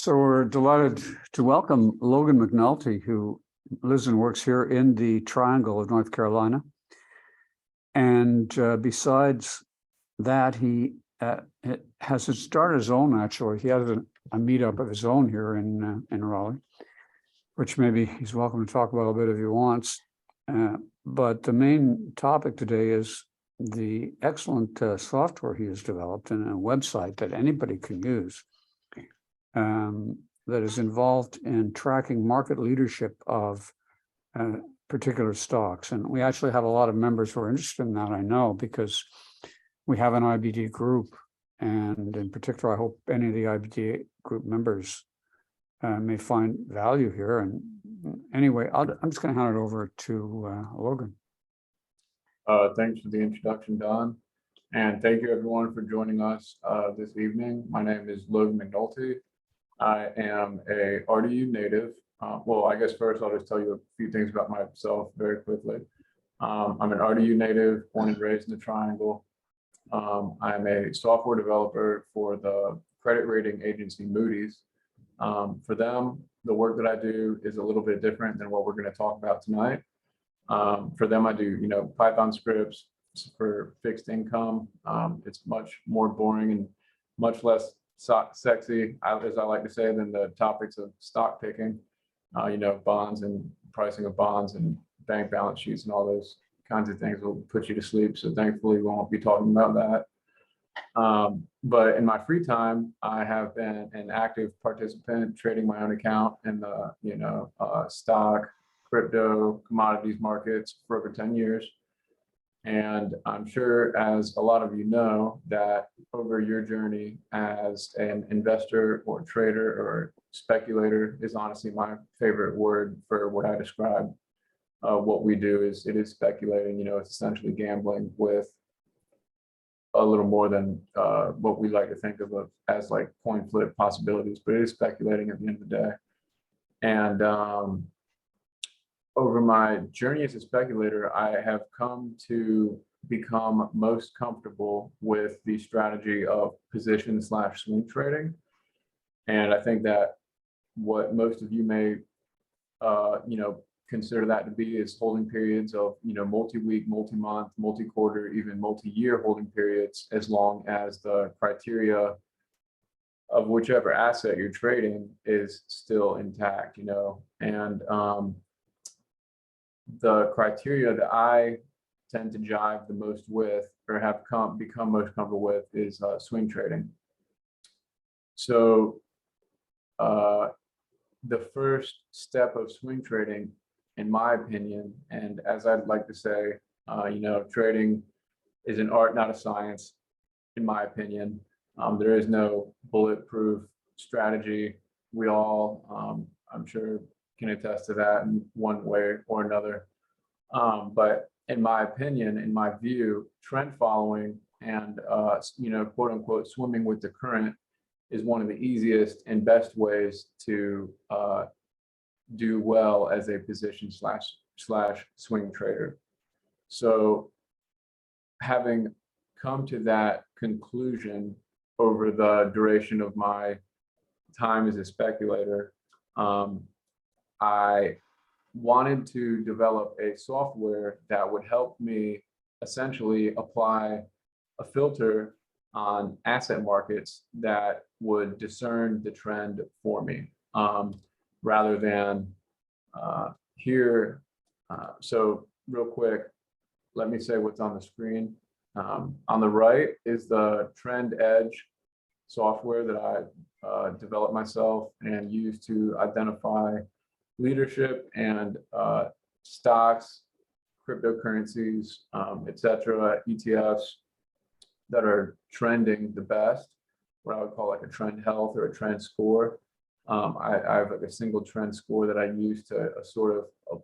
So we're delighted to welcome Logan McNulty, who lives and works here in the Triangle of North Carolina. And besides that, he has started his own, actually. He has a meetup of his own here in Raleigh, which maybe he's welcome to talk about a bit if he wants. But the main topic today is the excellent software he has developed and a website that anybody can use. That is involved in tracking market leadership of particular stocks. And we actually have a lot of members who are interested in that, I know, because we have an IBD group. And in particular, I hope any of the IBD group members may find value here. And anyway, I'm just going to hand it over to Logan. Thanks for the introduction, Don. And thank you, everyone, for joining us this evening. My name is Logan McNulty. I am a RDU native. Well, I guess first I'll just tell you a few things about myself very quickly. I'm an RDU native, born and raised in the Triangle. I'm a software developer for the credit rating agency Moody's. For them, the work that I do is a little bit different than what we're going to talk about tonight. For them, I do, Python scripts for fixed income. It's much more boring and much less sexy, as I like to say, than the topics of stock picking, bonds and pricing of bonds and bank balance sheets and all those kinds of things will put you to sleep. So thankfully, we won't be talking about that. But in my free time, I have been an active participant trading my own account in the, stock, crypto, commodities markets for over 10 years. And I'm sure, as a lot of you know, that over your journey as an investor or trader or speculator is honestly my favorite word for what I describe. What we do is it is speculating. It's essentially gambling with a little more than what we like to think of as like coin flip possibilities, but it is speculating at the end of the day. And over my journey as a speculator, I have come to become most comfortable with the strategy of position/swing trading. And I think that what most of you may, consider that to be is holding periods of, multi-week, multi-month, multi-quarter, even multi-year holding periods, as long as the criteria of whichever asset you're trading is still intact, and the criteria that I tend to jive the most with, or have become most comfortable with, is swing trading. So the first step of swing trading, in my opinion, and as I'd like to say, trading is an art, not a science, in my opinion. There is no bulletproof strategy. We all, I'm sure, can attest to that in one way or another. But in my opinion, in my view, trend following and, quote unquote, swimming with the current is one of the easiest and best ways to do well as a position slash swing trader. So having come to that conclusion over the duration of my time as a speculator, I wanted to develop a software that would help me essentially apply a filter on asset markets that would discern the trend for me, rather than here. So real quick, let me say what's on the screen. On the right is the Trend Edge software that I developed myself and used to identify leadership and stocks, cryptocurrencies, etc., ETFs that are trending the best, what I would call like a trend health or a trend score. I have like a single trend score that I use to sort of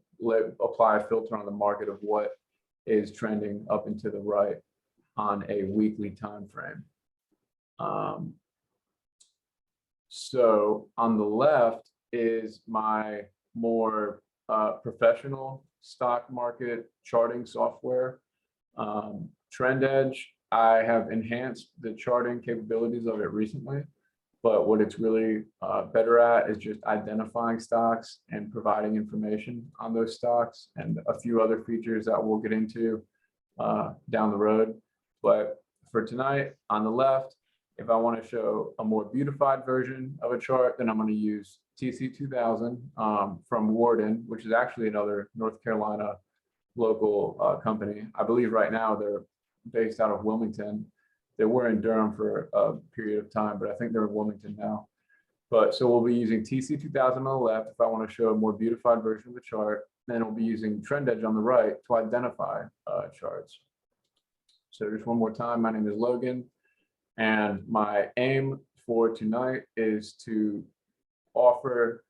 apply a filter on the market of what is trending up and to the right on a weekly time frame. So on the left is my more professional stock market charting software. Trend Edge, I have enhanced the charting capabilities of it recently. But what it's really better at is just identifying stocks and providing information on those stocks and a few other features that we'll get into down the road. But for tonight, on the left, if I want to show a more beautified version of a chart, then I'm going to use TC2000 from Warden, which is actually another North Carolina local company. I believe right now they're based out of Wilmington. They were in Durham for a period of time, but I think they're in Wilmington now. But so we'll be using TC2000 on the left if I want to show a more beautified version of the chart. Then we'll be using Trend Edge on the right to identify charts. So just one more time, my name is Logan, and my aim for tonight is to offer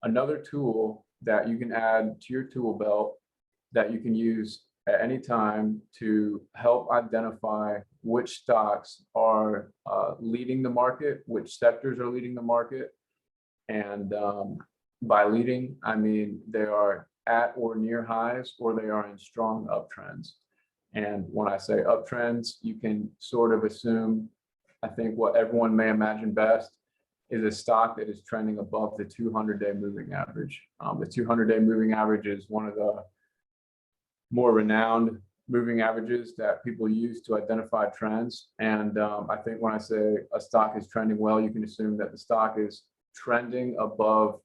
another tool that you can add to your tool belt that you can use at any time to help identify which stocks are leading the market, which sectors are leading the market. And by leading, I mean they are at or near highs, or they are in strong uptrends. And when I say uptrends, you can sort of assume, I think what everyone may imagine best is a stock that is trending above the 200-day moving average. The 200-day moving average is one of the more renowned moving averages that people use to identify trends. And I think when I say a stock is trending well, you can assume that the stock is trending above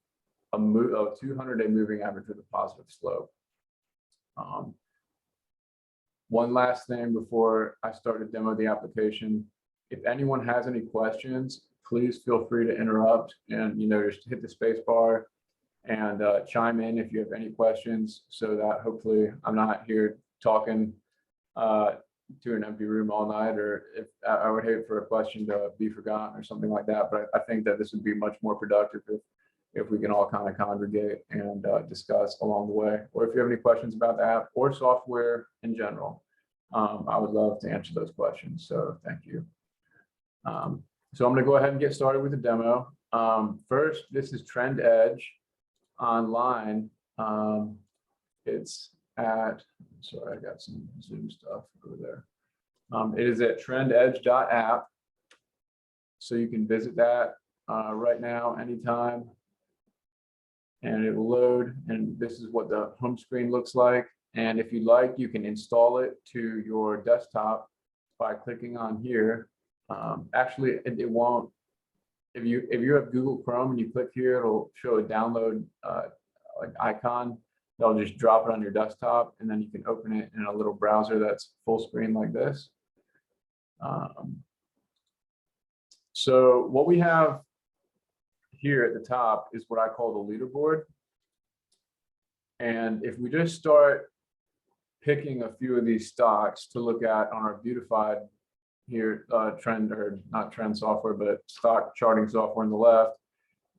a 200-day moving average with a positive slope. One last thing before I start to demo the application. If anyone has any questions, please feel free to interrupt and just hit the space bar and chime in if you have any questions, so that hopefully I'm not here talking to an empty room all night, or if I would hate for a question to be forgotten or something like that. But I think that this would be much more productive if we can all kind of congregate and discuss along the way. Or if you have any questions about the app or software in general, I would love to answer those questions. So thank you. So I'm going to go ahead and get started with the demo. First, this is Trend Edge online. It's at, sorry, I got some Zoom stuff over there. It is at trendedge.app. So you can visit that right now, anytime. And it will load, and this is what the home screen looks like. And if you'd like, you can install it to your desktop by clicking on here. Actually, it won't. If you have Google Chrome and you click here, it'll show a download like icon. They'll just drop it on your desktop, and then you can open it in a little browser that's full screen like this. So what we have here at the top is what I call the leaderboard. And if we just start picking a few of these stocks to look at on our beautified here trend, or not trend software, but stock charting software on the left,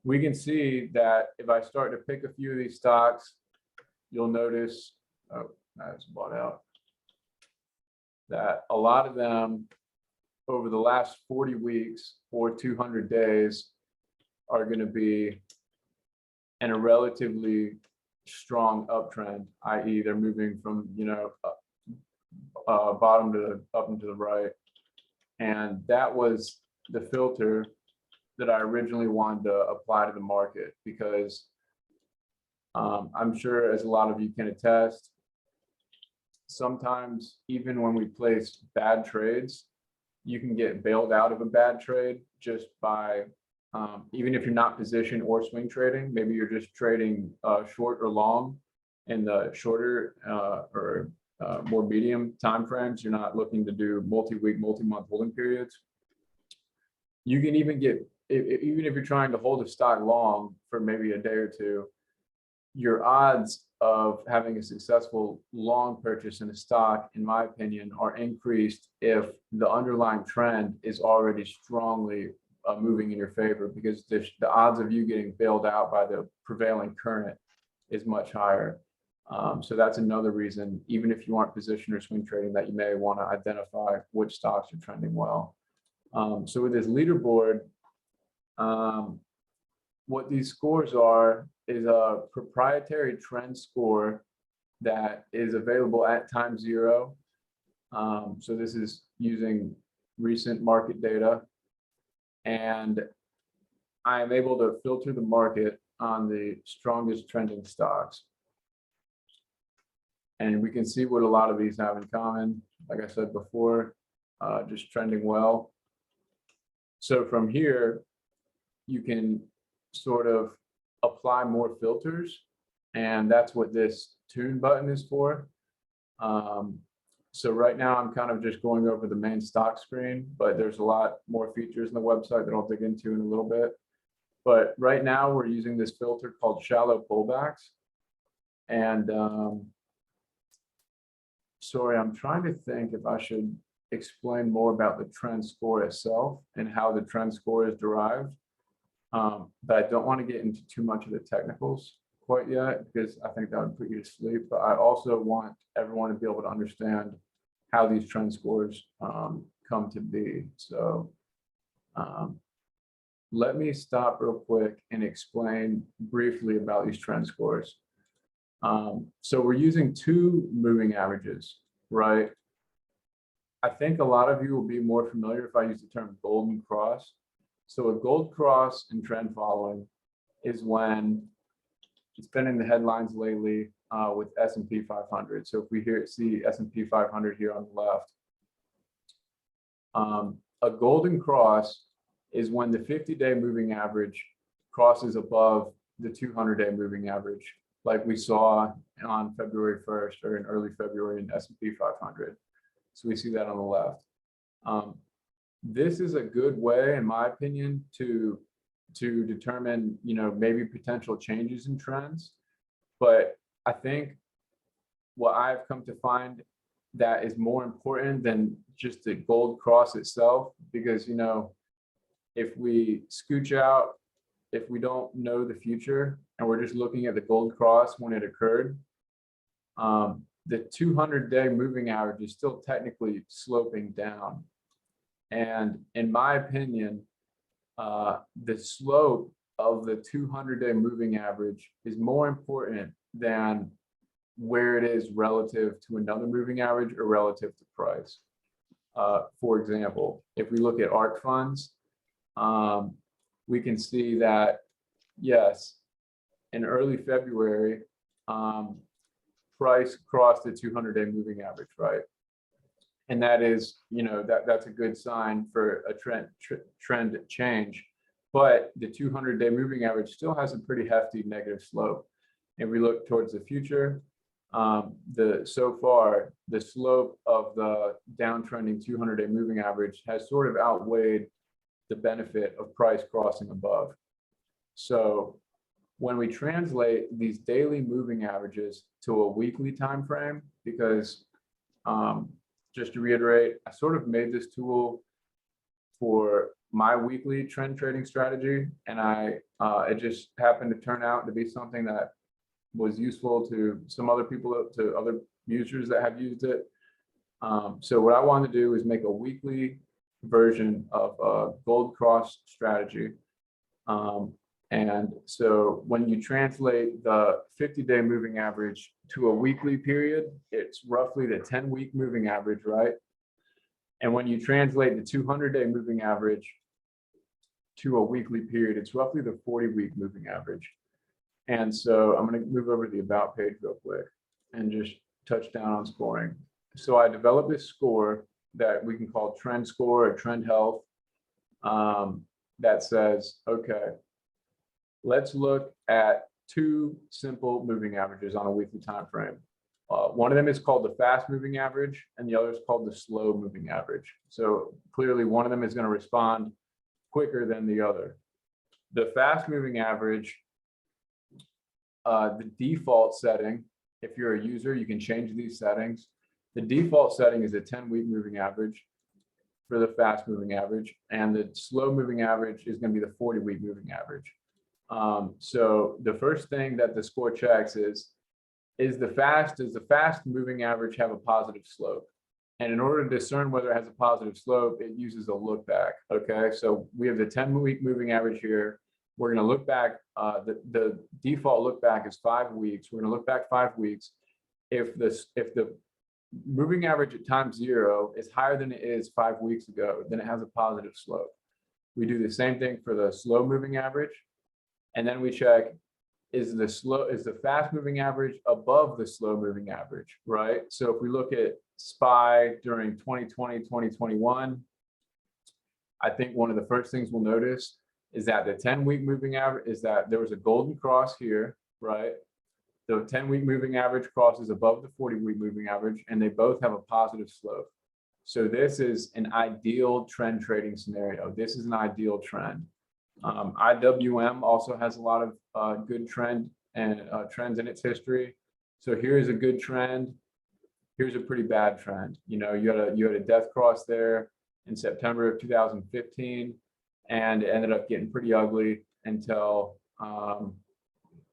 we can see that if I start to pick a few of these stocks, you'll notice, oh, that's bought out, that a lot of them over the last 40 weeks or 200 days are going to be in a relatively strong uptrend, i.e. they're moving from, bottom to up and to the right. And that was the filter that I originally wanted to apply to the market, because I'm sure, as a lot of you can attest, sometimes even when we place bad trades, you can get bailed out of a bad trade just by, even if you're not position or swing trading, maybe you're just trading short or long in the shorter or more medium time frames. You're not looking to do multi-week, multi-month holding periods. You can even get, even if you're trying to hold a stock long for maybe a day or two, your odds of having a successful long purchase in a stock, in my opinion, are increased if the underlying trend is already strongly moving in your favor, because the odds of you getting bailed out by the prevailing current is much higher. So that's another reason, even if you aren't position or swing trading, that you may want to identify which stocks are trending well. So with this leaderboard, what these scores are is a proprietary trend score that is available at time zero. So this is using recent market data. And I am able to filter the market on the strongest trending stocks. And we can see what a lot of these have in common. Like I said before, just trending well. So from here, you can sort of apply more filters, and that's what this tune button is for. So right now I'm kind of just going over the main stock screen, but there's a lot more features in the website that I'll dig into in a little bit. But right now we're using this filter called shallow pullbacks. And sorry, I'm trying to think if I should explain more about the trend score itself and how the trend score is derived. But I don't want to get into too much of the technicals quite yet, because I think that would put you to sleep. But I also want everyone to be able to understand how these trend scores come to be. So let me stop real quick and explain briefly about these trend scores. So we're using two moving averages, right? I think a lot of you will be more familiar if I use the term golden cross. So a gold cross in trend following is when it's been in the headlines lately with S&P 500. So if we see S&P 500 here on the left, a golden cross is when the 50-day moving average crosses above the 200-day moving average, like we saw on February 1st or in early February in S&P 500. So we see that on the left. This is a good way, in my opinion, to determine, maybe potential changes in trends. But I think what I've come to find that is more important than just the gold cross itself, because, if we scooch out, if we don't know the future and we're just looking at the gold cross when it occurred, the 200-day moving average is still technically sloping down. And in my opinion, the slope of the 200-day moving average is more important than where it is relative to another moving average or relative to price. For example, if we look at ARK funds, we can see that, yes, in early February, price crossed the 200-day moving average, right? And that is, that's a good sign for a trend change. But the 200-day moving average still has a pretty hefty negative slope. If we look towards the future, so far the slope of the downtrending 200-day moving average has sort of outweighed the benefit of price crossing above. So when we translate these daily moving averages to a weekly time frame, because just to reiterate, I sort of made this tool for my weekly trend trading strategy, and it just happened to turn out to be something that was useful to some other people, to other users that have used it. So what I wanted to do is make a weekly version of a gold cross strategy. And so when you translate the 50-day moving average to a weekly period, it's roughly the 10-week moving average, right? And when you translate the 200-day moving average to a weekly period, it's roughly the 40-week moving average. And so I'm going to move over to the About page real quick and just touch down on scoring. So I developed this score that we can call trend score or trend health, that says, okay, let's look at two simple moving averages on a weekly time frame. One of them is called the fast moving average, and the other is called the slow moving average. So clearly one of them is going to respond quicker than the other. The fast moving average, the default setting, if you're a user, you can change these settings. The default setting is a 10-week moving average for the fast moving average, and the slow moving average is going to be the 40-week moving average. So the first thing that the score checks does the fast moving average have a positive slope? And in order to discern whether it has a positive slope, it uses a look back. Okay, so we have the 10-week moving average here. We're going to look back. The default look back is 5 weeks. We're going to look back 5 weeks. If the moving average at time 0 is higher than it is 5 weeks ago, then it has a positive slope. We do the same thing for the slow moving average. And then we check, is the fast moving average above the slow moving average, right? So if we look at SPY during 2020, 2021, I think one of the first things we'll notice is that the 10-week moving average is that there was a golden cross here, right? The 10-week moving average crosses above the 40-week moving average, and they both have a positive slope. So this is an ideal trend trading scenario. This is an ideal trend. IWM also has a lot of good trends in its history. So here's a good trend. Here's a pretty bad trend. You know, you had a death cross there in September of 2015, and it ended up getting pretty ugly until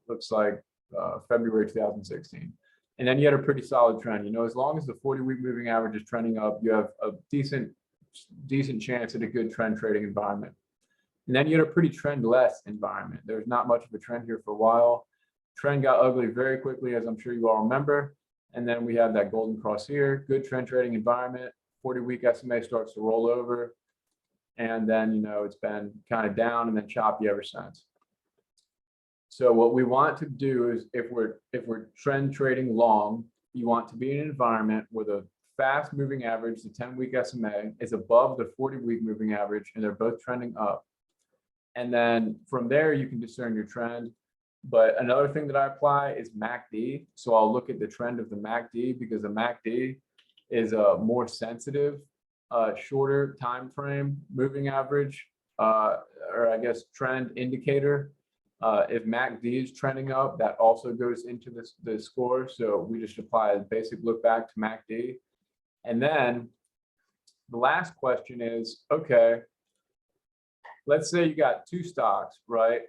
looks like February 2016. And then you had a pretty solid trend. You know, as long as the 40-week moving average is trending up, you have a decent chance at a good trend trading environment. And then you had a pretty trend-less environment. There's not much of a trend here for a while. Trend got ugly very quickly, as I'm sure you all remember. And then we had that golden cross here, good trend trading environment. 40-week SMA starts to roll over. And then, you know, it's been kind of down and then choppy ever since. So what we want to do is if we're trend trading long, you want to be in an environment where the fast moving average, the 10-week SMA, is above the 40-week moving average, and they're both trending up. And then from there, you can discern your trend. But another thing that I apply is MACD. So I'll look at the trend of the MACD because the MACD is a more sensitive, shorter time frame moving average, or I guess trend indicator. If MACD is trending up, that also goes into the score. So we just apply a basic look back to MACD. And then the last question is, okay, let's say you got two stocks, right?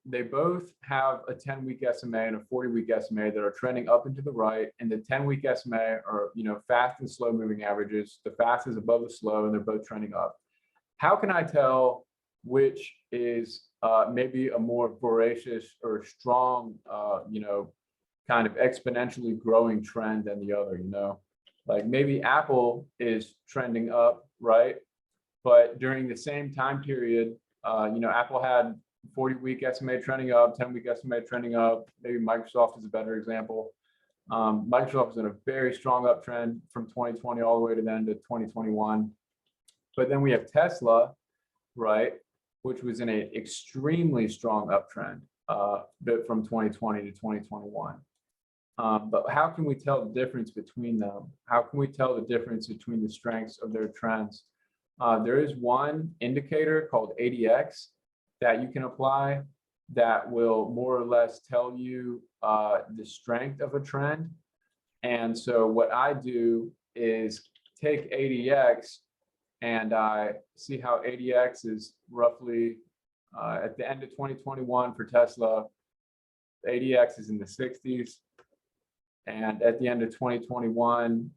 They both have a 10-week SMA and a 40-week SMA that are trending up and to the right, and the 10-week SMA are, you know, fast and slow moving averages. The fast is above the slow, and they're both trending up. How can I tell which is maybe a more voracious or strong, you know, kind of exponentially growing trend than the other? You know, like maybe Apple is trending up, right? But during the same time period, you know, Apple had 40-week SMA trending up, 10-week SMA trending up. Maybe Microsoft is a better example. Microsoft is in a very strong uptrend from 2020 all the way to the end of 2021. But then we have Tesla, right, which was in an extremely strong uptrend from 2020 to 2021. But how can we tell the difference between them? How can we tell the difference between the strengths of their trends? There is one indicator called ADX that you can apply that will more or less tell you the strength of a trend. And so what I do is take ADX and I see how ADX is roughly at the end of 2021 for Tesla, the ADX is in the 60s. And at the end of 2021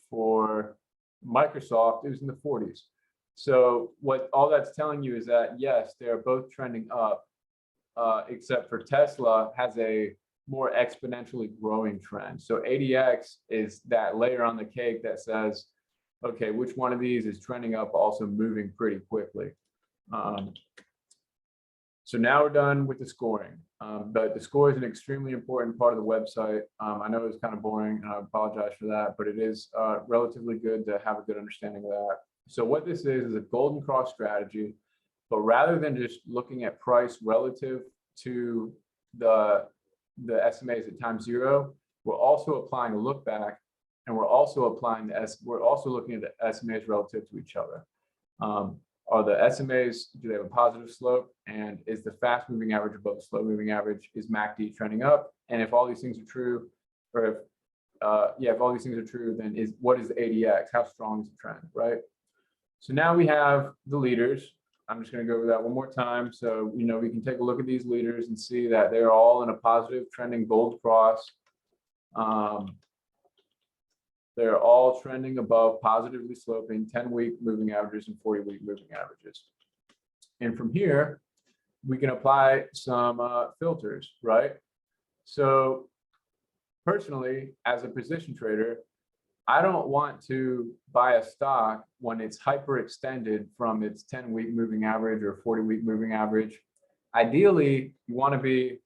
for Microsoft, it was in the 40s. So what all that's telling you is that, yes, they're both trending up, except for Tesla has a more exponentially growing trend. So ADX is that layer on the cake that says, okay, which one of these is trending up, also moving pretty quickly. So now we're done with the scoring. But the score is an extremely important part of the website. I know it's kind of boring, and I apologize for that, but it is relatively good to have a good understanding of that. So what this is a golden cross strategy, but rather than just looking at price relative to the SMAs at time zero, we're also applying a look back, and we're also applying we're also looking at the SMAs relative to each other. Are the SMAs, do they have a positive slope? And is the fast moving average above the slow moving average? Is MACD trending up? And if all these things are true, or if all these things are true, then what is the ADX? How strong is the trend, right? So now we have the leaders. I'm just going to go over that one more time. So, you know, we can take a look at these leaders and see that they're all in a positive trending gold cross. They're all trending above positively sloping 10-week moving averages and 40-week moving averages. And from here, we can apply some filters, right? So personally, as a position trader, I don't want to buy a stock when it's hyperextended from its 10-week moving average or 40-week moving average. Ideally, you want to be,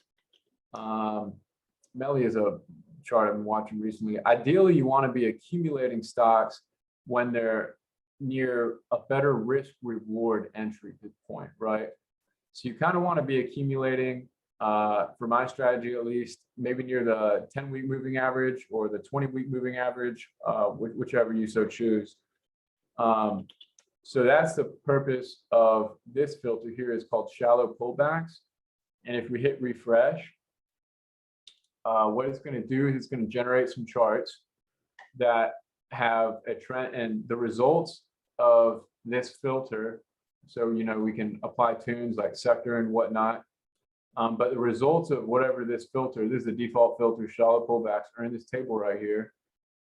Melly is a chart I've been watching recently. Ideally, you want to be accumulating stocks when they're near a better risk reward entry point, right? So you kind of want to be accumulating, for my strategy at least, maybe near the 10-week moving average or the 20-week moving average, whichever you so choose. So that's the purpose of this filter here, is called shallow pullbacks. And if we hit refresh, what it's going to do is it's going to generate some charts that have a trend, and the results of this filter. So, you know, we can apply tunes like sector and whatnot. But the results of whatever this filter, this is the default filter, shallow pullbacks, are in this table right here.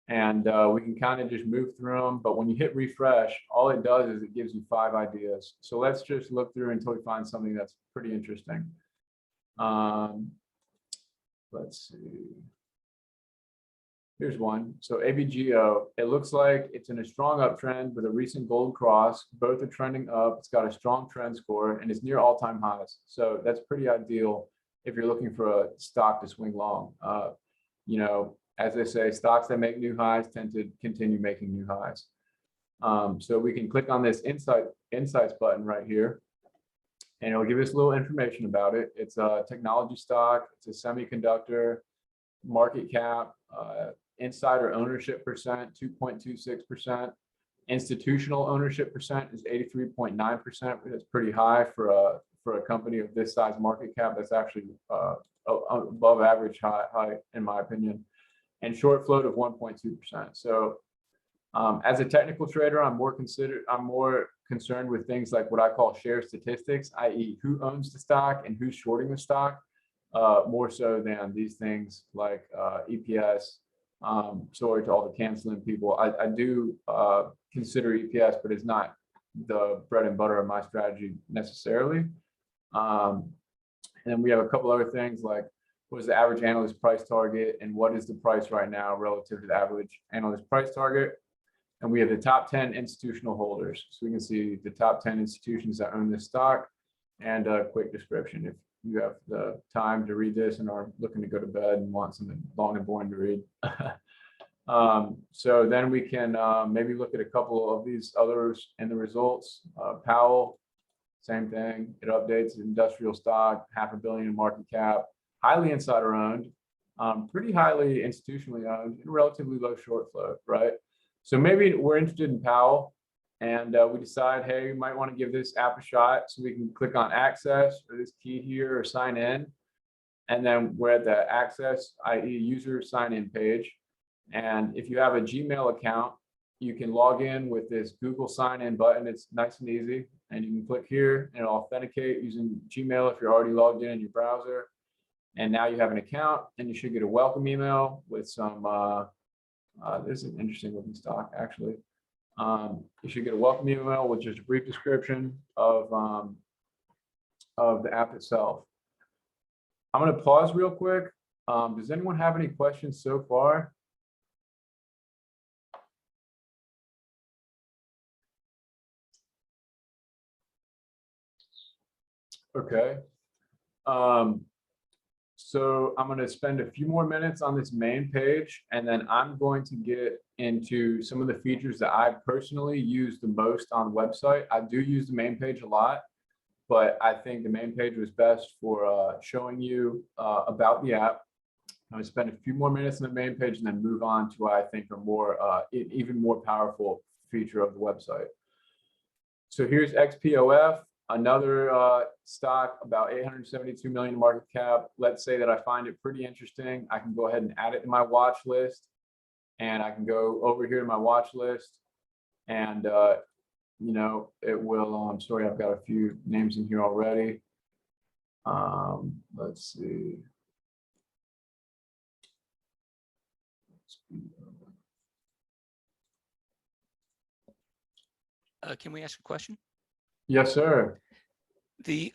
And we can kind of just move through them. But when you hit refresh, all it does is it gives you 5 ideas. So let's just look through until we find something that's pretty interesting. Let's see. Here's one. So ABGO, it looks like it's in a strong uptrend with a recent gold cross. Both are trending up. It's got a strong trend score and it's near all-time highs. So that's pretty ideal if you're looking for a stock to swing long. You know, as they say, stocks that make new highs tend to continue making new highs. So we can click on this insights button right here, and it'll give us a little information about it. It's a technology stock. It's a semiconductor. Market cap, insider ownership percent, 2.26%. Institutional ownership percent is 83.9%. That's pretty high for a company of this size market cap. That's actually above average high in my opinion. And short float of 1.2%. So as a technical trader, I'm more concerned with things like what I call share statistics, i.e. who owns the stock and who's shorting the stock, more so than these things like EPS. Sorry to all the canceling people. I do consider EPS, but it's not the bread and butter of my strategy necessarily. And then we have a couple other things like, what is the average analyst price target and what is the price right now relative to the average analyst price target? And we have the top 10 institutional holders. So we can see the top 10 institutions that own this stock and a quick description if you have the time to read this and are looking to go to bed and want something long and boring to read. So then we can maybe look at a couple of these others in the results. Powell, same thing. It updates industrial stock, $500 million in market cap, highly insider owned, pretty highly institutionally owned, and relatively low short float, right? So maybe we're interested in Powell and we decide, hey, we might want to give this app a shot. So we can click on access or this key here or sign in. And then we're at the access, i.e. user sign in page. And if you have a Gmail account, you can log in with this Google sign in button. It's nice and easy. And you can click here and it'll authenticate using Gmail if you're already logged in your browser. And now you have an account and you should get a welcome email with some, this is an interesting looking stock actually. You should get a welcome email with just a brief description of the app itself. I'm going to pause real quick. Does anyone have any questions so far? Okay. So I'm going to spend a few more minutes on this main page, and then I'm going to get into some of the features that I personally use the most on the website. I do use the main page a lot, but I think the main page was best for showing you about the app. I'm going to spend a few more minutes on the main page and then move on to what I think are more, even more powerful feature of the website. So here's XPOF. Another stock, about 872 million market cap. Let's say that I find it pretty interesting. I can go ahead and add it to my watch list, and I can go over here to my watch list, and you know, it will. I'm sorry, I've got a few names in here already. Let's see. Can we ask a question? Yes, sir. The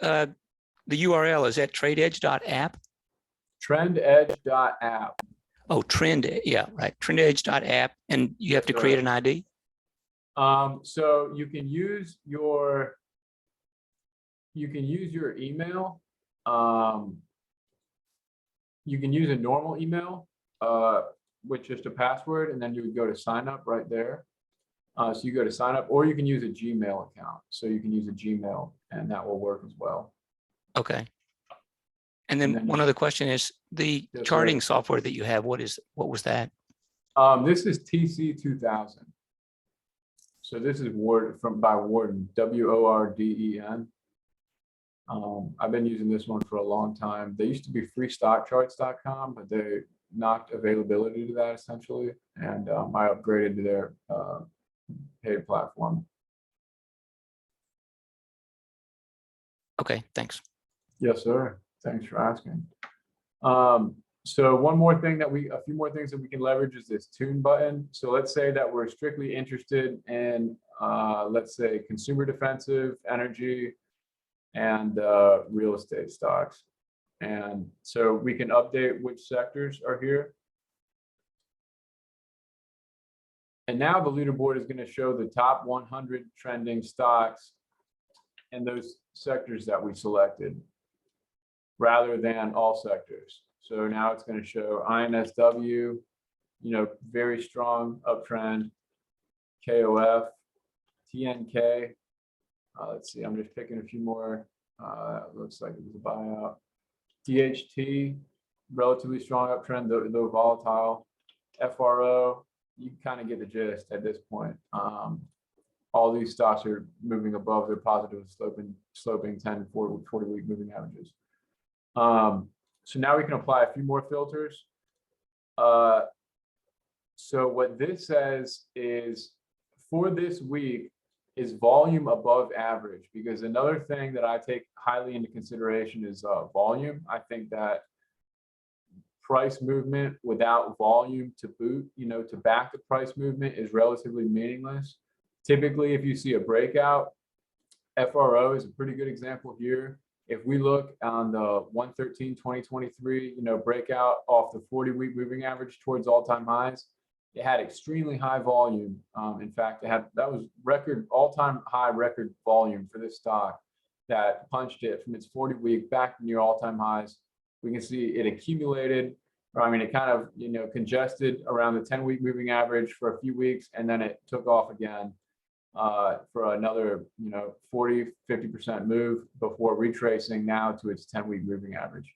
URL is at tradeedge.app. Trendedge.app. Oh, yeah, right. TrendEdge.app, and you have to create an ID? So you can use your email. You can use a normal email with just a password, and then you would go to sign up right there. So you go to sign up, or you can use a Gmail account. So you can use a Gmail, and that will work as well. Okay. And then one other question is the Yes, charting sir. software that you have, what was that? This is TC2000. So this is by Warden, WORDEN. I've been using this one for a long time. They used to be freestockcharts.com, but they knocked availability to that essentially, and I upgraded to their paid platform. Okay, thanks. Yes, sir. Thanks for asking. So a few more things that we can leverage is this tune button. So let's say that we're strictly interested in, let's say, consumer defensive, energy, and real estate stocks. And so we can update which sectors are here. And now the leaderboard is going to show the top 100 trending stocks in those sectors that we selected, rather than all sectors. So now it's going to show INSW, very strong uptrend, KOF, TNK. Let's see, I'm just picking a few more. Looks like it was a buyout. DHT, relatively strong uptrend, though volatile. FRO, you kind of get the gist at this point. All these stocks are moving above their positive sloping 10, 40-week moving averages. So now we can apply a few more filters. So what this says is, for this week, is volume above average? Because another thing that I take highly into consideration is volume. I think that price movement without volume to boot, to back the price movement, is relatively meaningless. Typically, if you see a breakout, FRO is a pretty good example here. If we look on the 1/13/2023, breakout off the 40-week moving average towards all-time highs, it had extremely high volume. In fact, that was all-time high record volume for this stock that punched it from its 40-week back near all-time highs. We can see it accumulated, it kind of congested around the 10-week moving average for a few weeks, and then it took off again for another 40-50% move before retracing now to its 10-week moving average.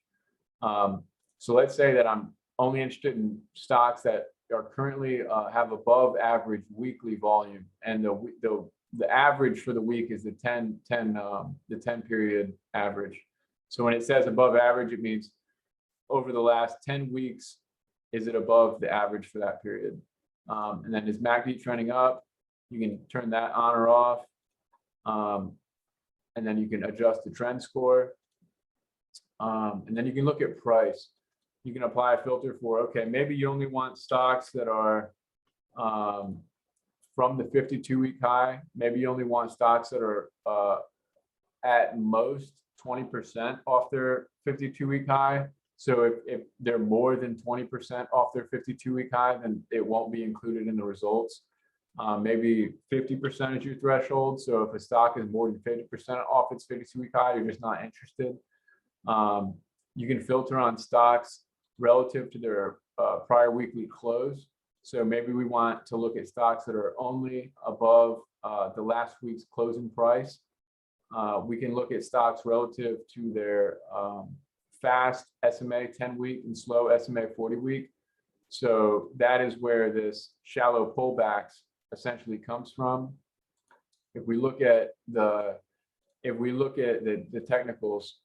So let's say that I'm only interested in stocks that are currently have above average weekly volume, and the average for the week is the 10 period average. So when it says above average, it means over the last 10 weeks, is it above the average for that period? And then is MACD trending up? You can turn that on or off. And then you can adjust the trend score. And then you can look at price. You can apply a filter for, okay, maybe you only want stocks that are from the 52-week high. Maybe you only want stocks that are at most 20% off their 52-week high. So if they're more than 20% off their 52-week high, then it won't be included in the results. Maybe 50% is your threshold. So if a stock is more than 50% off its 52-week high, you're just not interested. You can filter on stocks relative to their prior weekly close. So maybe we want to look at stocks that are only above the last week's closing price. We can look at stocks relative to their fast SMA 10-week and slow SMA 40-week. So that is where this shallow pullbacks essentially comes from. If we look at the technicals,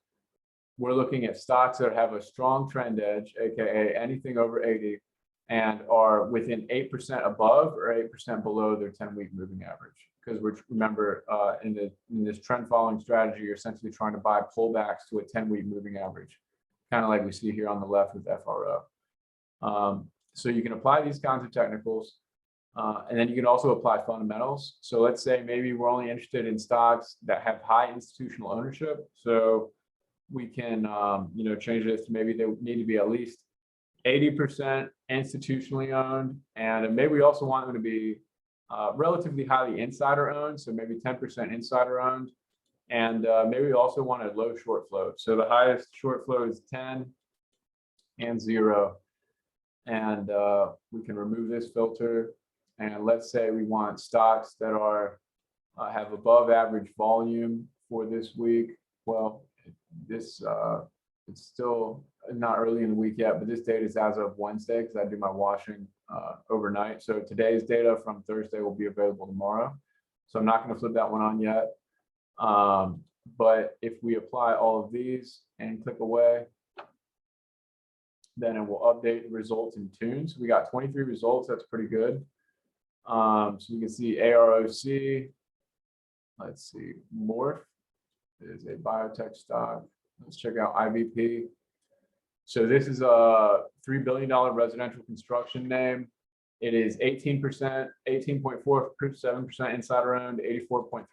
we're looking at stocks that have a strong trend edge, aka anything over 80, and are within 8% above or 8% below their 10-week moving average. Because remember, in this trend following strategy, you're essentially trying to buy pullbacks to a 10-week moving average, kind of like we see here on the left with FRO. So you can apply these kinds of technicals, and then you can also apply fundamentals. So let's say maybe we're only interested in stocks that have high institutional ownership. So we can change this to maybe they need to be at least 80% institutionally owned, and maybe we also want them to be relatively highly insider owned, so maybe 10% insider owned. And maybe we also want a low short float. So the highest short float is 10 and 0. And we can remove this filter. And let's say we want stocks that are have above average volume for this week. Well, this it's still not early in the week yet, but this data is as of Wednesday because I do my washing overnight. So today's data from Thursday will be available tomorrow. So I'm not going to flip that one on yet. But if we apply all of these and click away, then it will update the results in tunes. We got 23 results. That's pretty good. So we can see AROC. Let's see, Morph is a biotech stock. Let's check out IVP. So this is a $3 billion residential construction name. It is 18%, 18.47% insider owned, 84.39%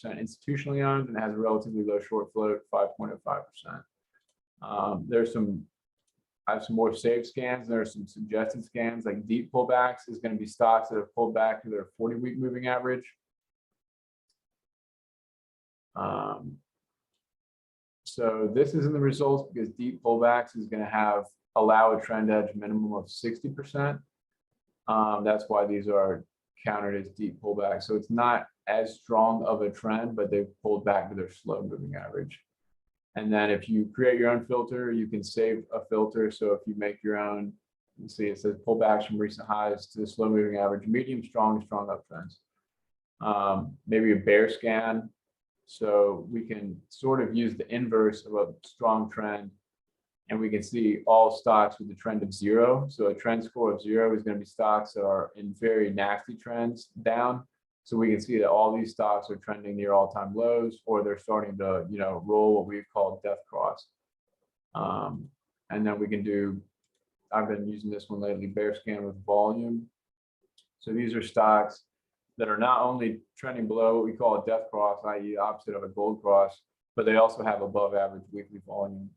institutionally owned, and it has a relatively low short float, 5.05%. I have some more saved scans. And there are some suggested scans like deep pullbacks is going to be stocks that have pulled back to their 40-week moving average. So this is in the results because deep pullbacks is going to allow a trend edge minimum of 60%. That's why these are counted as deep pullbacks. So it's not as strong of a trend, but they've pulled back to their slow moving average. And then if you create your own filter, you can save a filter. So if you make your own, you see it says pullbacks from recent highs to the slow moving average, medium, strong uptrends. Maybe a bear scan. So we can sort of use the inverse of a strong trend, and we can see all stocks with a trend of 0. So a trend score of 0 is going to be stocks that are in very nasty trends down. So we can see that all these stocks are trending near all-time lows, or they're starting to, roll what we call death cross. And then we can do, I've been using this one lately, bear scan with volume. So these are stocks that are not only trending below what we call a death cross, i.e. the opposite of a gold cross, but they also have above average weekly volume.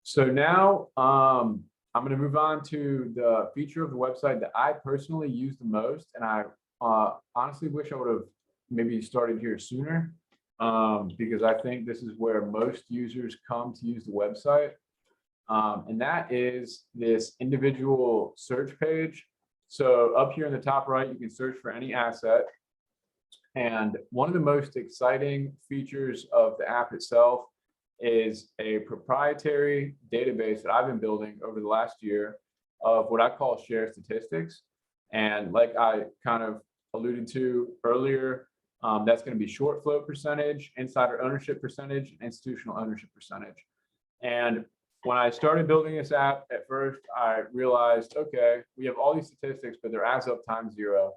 So now I'm going to move on to the feature of the website that I personally use the most. And I honestly wish I would have maybe started here sooner because I think this is where most users come to use the website. And that is this individual search page. So up here in the top right, you can search for any asset. And one of the most exciting features of the app itself is a proprietary database that I've been building over the last year of what I call share statistics. And like I kind of alluded to earlier, that's going to be short float percentage, insider ownership percentage, and institutional ownership percentage. And when I started building this app, at first, I realized, okay, we have all these statistics, but they're as of time 0.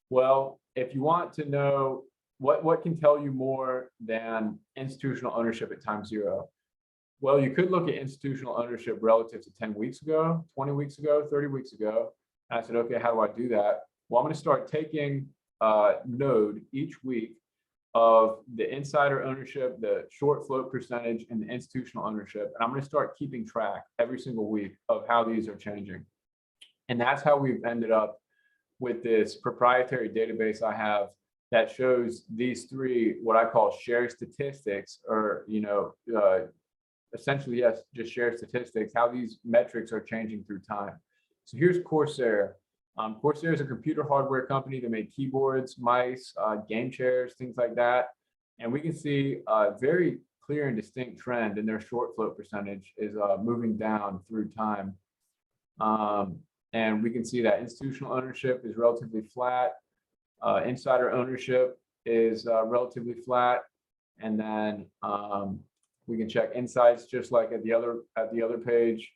Well, if you want to know what can tell you more than institutional ownership at time 0, well, you could look at institutional ownership relative to 10 weeks ago, 20 weeks ago, 30 weeks ago. And I said, okay, how do I do that? Well, I'm going to start taking a node each week of the insider ownership, the short float percentage, and the institutional ownership. And I'm going to start keeping track every single week of how these are changing. And that's how we've ended up with this proprietary database I have that shows these 3, what I call share statistics, or, essentially, yes, just share statistics, how these metrics are changing through time. So here's Corsair. Corsair is a computer hardware company that made keyboards, mice, game chairs, things like that. And we can see a very clear and distinct trend in their short float percentage is moving down through time. And we can see that institutional ownership is relatively flat. Insider ownership is relatively flat. And then we can check insights just like at the other page.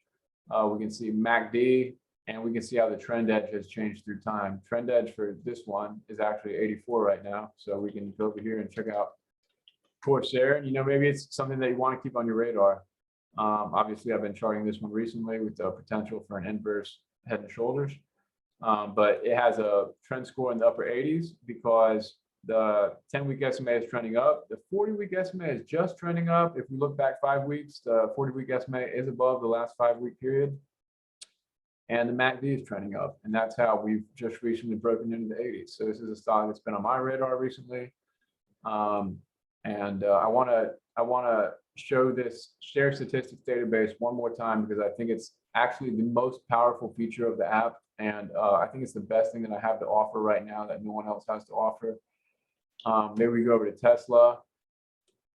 We can see MACD. And we can see how the trend edge has changed through time. Trend edge for this one is actually 84 right now. So we can go over here and check out Corsair. And, maybe it's something that you want to keep on your radar. Obviously, I've been charting this one recently with the potential for an inverse head and shoulders. But it has a trend score in the upper 80s because the 10-week SMA is trending up. The 40-week SMA is just trending up. If we look back 5 weeks, the 40-week SMA is above the last 5-week period. and the MACD is trending up. And that's how we've just recently broken into the 80s. So this is a stock that's been on my radar recently. I want to show this share statistics database one more time because I think it's actually the most powerful feature of the app. And I think it's the best thing that I have to offer right now that no one else has to offer. Maybe we go over to Tesla.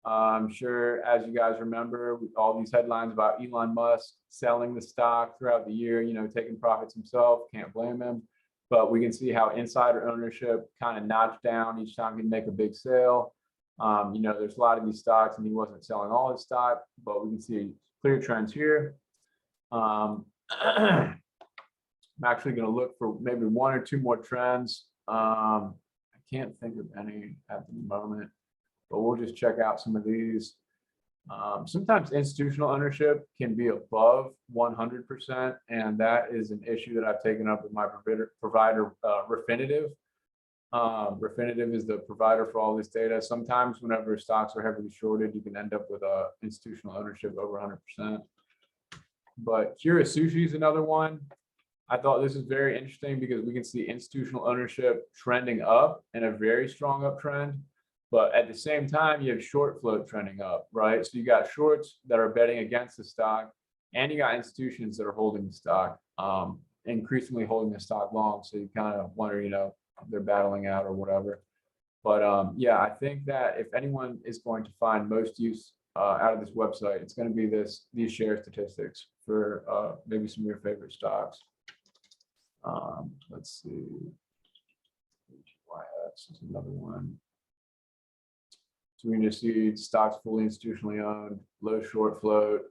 I'm sure, as you guys remember, all these headlines about Elon Musk selling the stock throughout the year, taking profits himself, can't blame him. But we can see how insider ownership kind of notched down each time he'd make a big sale. There's a lot of these stocks and he wasn't selling all his stock, but we can see clear trends here. I'm actually going to look for maybe one or two more trends. I can't think of any at the moment, but we'll just check out some of these. Sometimes institutional ownership can be above 100%, and that is an issue that I've taken up with my provider, Refinitiv. Refinitiv is the provider for all this data. Sometimes whenever stocks are heavily shorted, you can end up with institutional ownership over 100%. But Kura Sushi is another one. I thought this is very interesting because we can see institutional ownership trending up in a very strong uptrend. But at the same time, you have short float trending up, right? So you got shorts that are betting against the stock, and you got institutions that are holding the stock, increasingly holding the stock long. So you kind of wonder, they're battling out or whatever. But yeah, I think that if anyone is going to find most use out of this website, it's going to be these share statistics for maybe some of your favorite stocks. Let's see. YX is another one. So we can just see stocks fully institutionally owned, low short float.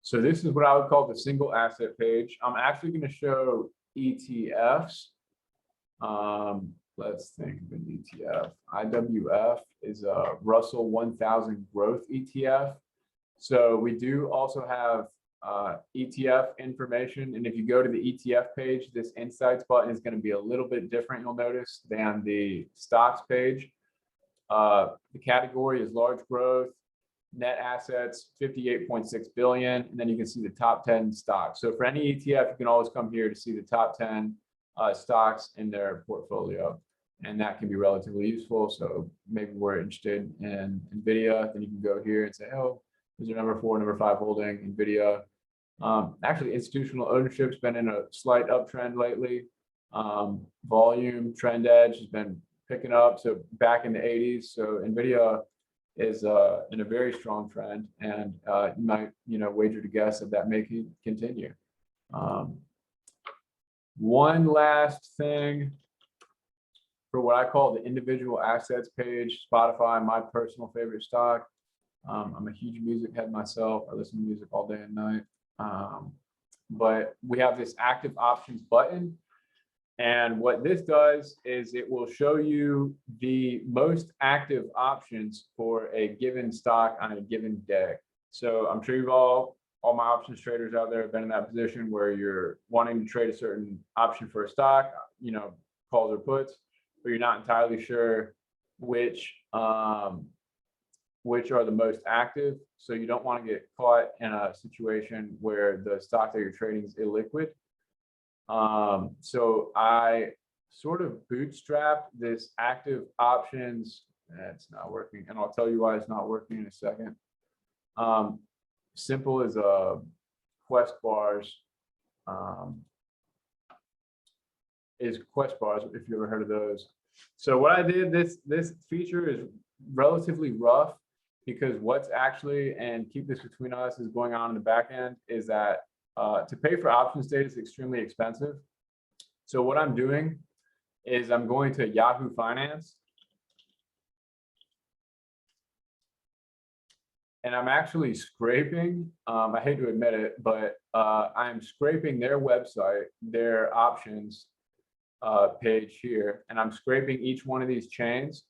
So this is what I would call the single asset page. I'm actually going to show ETFs. Let's think of an ETF. IWF is a Russell 1000 growth ETF. So we do also have ETF information. And if you go to the ETF page, this insights button is going to be a little bit different, you'll notice, than the stocks page. The category is large growth, net assets, 58.6 billion. And then you can see the top 10 stocks. So for any ETF, you can always come here to see the top 10 stocks in their portfolio. And that can be relatively useful. So maybe we're interested in NVIDIA, then you can go here and say, oh, here's your number 4, number 5 holding, NVIDIA. Actually, institutional ownership's been in a slight uptrend lately. Volume, trend edge has been picking up, so back in the 80s. So NVIDIA is in a very strong trend, and you might wager to guess that may continue. One last thing for what I call the individual assets page, Spotify, my personal favorite stock. I'm a huge music head myself. I listen to music all day and night. But we have this active options button. And what this does is it will show you the most active options for a given stock on a given day. So I'm sure you've all my options traders out there have been in that position where you're wanting to trade a certain option for a stock, calls or puts, but you're not entirely sure which are the most active. So you don't want to get caught in a situation where the stock that you're trading is illiquid. So I sort of bootstrapped this active options. It's not working, and I'll tell you why it's not working in a second. Simple as Quest bars. Is Quest bars, if you ever heard of those. So what I did, this feature is relatively rough because what's actually, and keep this between us, is going on in the back end is that to pay for options data is extremely expensive. So what I'm doing is I'm going to Yahoo Finance, and I'm actually scraping, I hate to admit it, but I'm scraping their website, their options page here, and I'm scraping each one of these chains,